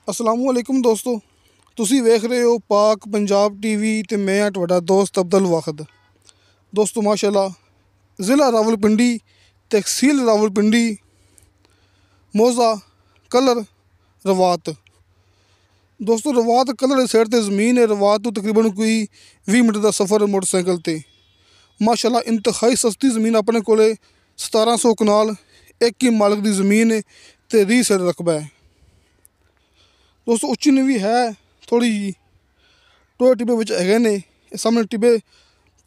अस्सलामुअलैकुम दोस्तों, तुसी वेख रहे हो पाक पंजाब टीवी ते मैं हाँ तुहाडा दोस्त अब्दुल वाहिद। दोस्तों माशाल्लाह ज़िला रावलपिंडी, तहसील रावलपिंडी, मौज़ा कलर रवात। दोस्तों रवात कलर साइड ते ज़मीन है। रवात तो तकरीबन कोई 20 मिनट का सफ़र मोटरसाइकिल ते। माशाल्लाह इंतहाई सस्ती ज़मीन अपने कोले 1700 कनाल एक ही मालिक की ज़मीन है ते री साइड रकबा है। दोस्तों उच्ची नीवी है थोड़ी जी, टोए टिब्बे विच है ने, सामने टिब्बे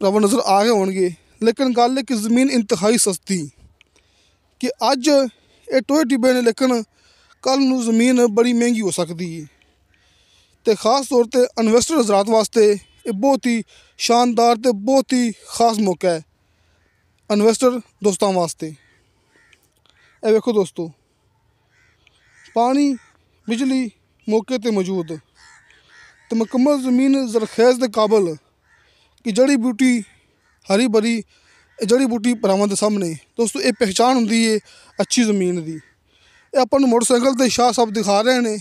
भरावां नज़र आ गए होणगे, लेकिन गल है कि ज़मीन इंतहाई सस्ती कि अज ये टोए टिब्बे ने, लेकिन कल नूं ज़मीन बड़ी महंगी हो सकती है। तो खास तौर पर इन्वेस्टर हज़रात वास्ते ये बहुत ही शानदार तो बहुत ही खास मौका है इन्वेस्टर दोस्तों वास्ते। ये वेखो दोस्तों, पानी बिजली मौके पर मौजूद तो मुकम्मल ज़मीन ज़रखेज़ के काबल कि जड़ी बूटी हरी भरी जड़ी बूटी भरावां दे सामने। दोस्तों ये पहचान होंदी है अच्छी ज़मीन की। ये अपन मोटरसाइकिल ते शाह साहब दिखा रहे हैं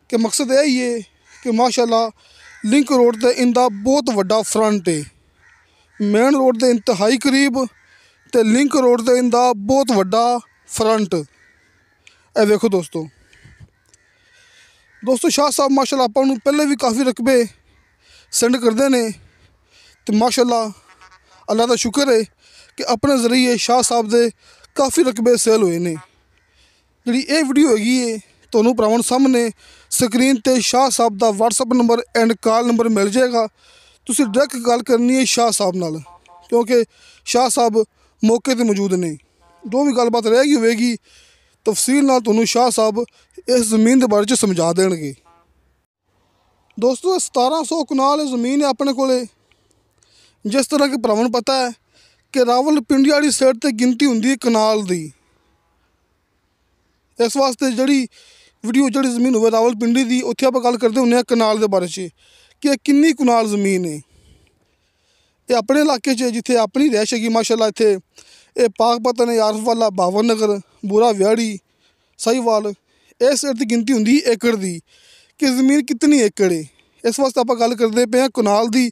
कि मकसद यही है कि माशाल्लाह लिंक रोड ते इंदा बहुत वड्डा फ्रंट है। मेन रोड के इंतहाई करीब तो लिंक रोड ते इंदा बहुत वड्डा फ्रंट। ये वेखो दोस्तों शाह साहब माशाल्लाह आपां नूं पहले भी काफ़ी रकबे सेंड करते हैं तो माशाल्लाह अल्लाह का शुक्र है कि अपने जरिए शाह साहब के काफ़ी रकबे सेल हुए हैं। जी ये वीडियो हैगी है तुहानूं भरावां सामने स्क्रीन ते शाह साहब का WhatsApp number and call number मिल जाएगा। तुसीं डायरैक्ट गल करनी है शाह साहब नाल, क्योंकि शाह साहब मौके पर मौजूद ने। जो भी गलबात रहेगी होएगी तफसील नाल तुहानूं शाह साहब इस ज़मीन के बारे समझा देंगे। दोस्तों 1700 कनाल ज़मीन है अपने कोले। जिस तरह कि भरावां नूं पता है कि रावलपिंडी वाली साइड ते गिनती हुंदी है कनाल दी। इस वास्ते जड़ी वीडियो जड़ी ज़मीन होवे रावलपिंडी दी, उत्थे आपां गल करदे हुंदे कनाल दे बारे च कि किन्नी कनाल ज़मीन है। ये अपने इलाके च जिथे अपनी रैश हैगी माशाल्लाह, इत्थे ये पाकपतन है, आरफ वाला, बावन नगर, बुरा व्याड़ी, साहिवाल, इस साइड की गिनती होंदी एकड़ की कि ज़मीन कितनी एकड़ है। इस वास्ते आप गल करते पे कनाल की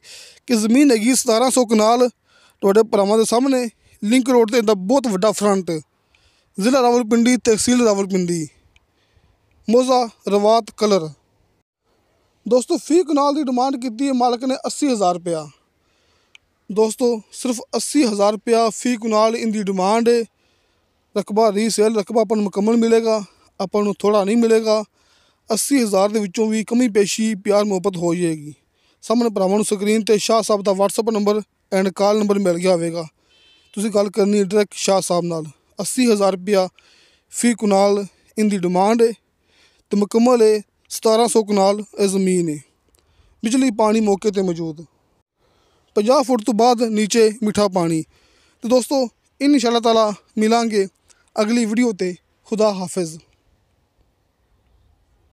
कि ज़मीन हैगी 1700 कनाल तुहाडे भरावां दे सामने। लिंक रोड ते बहुत वड्डा फ्रंट, ज़िला रावलपिंडी, तहसील रावलपिंडी, मौज़ा रवात कलर। दोस्तों फी कनाल की डिमांड की है मालिक ने 80,000 रुपया। दोस्तों सिर्फ 80,000 रुपया फी कनाल इनकी डिमांड है। रकबा रीसेल रकबा अपन मुकम्मल मिलेगा, अपन थोड़ा नहीं मिलेगा। 80,000 के विचों भी कमी पेशी प्यार मुहब्बत हो जाएगी। सामने भरावां स्क्रीन पर शाह साहब का WhatsApp number and call number मिल गया होगा। तुसीं गल करनी है डायरैक्ट शाह साहब नाल। 80,000 रुपया फी कनाल इनकी डिमांड है तो मुकम्मल है 1700 कनाल ज़मीन है। बिजली पानी मौके पर मौजूद, 50 फुट तो बाद नीचे मीठा पानी। तो दोस्तों इंशाअल्लाह ताला मिलांगे अगली वीडियो ते। खुदा हाफिज़।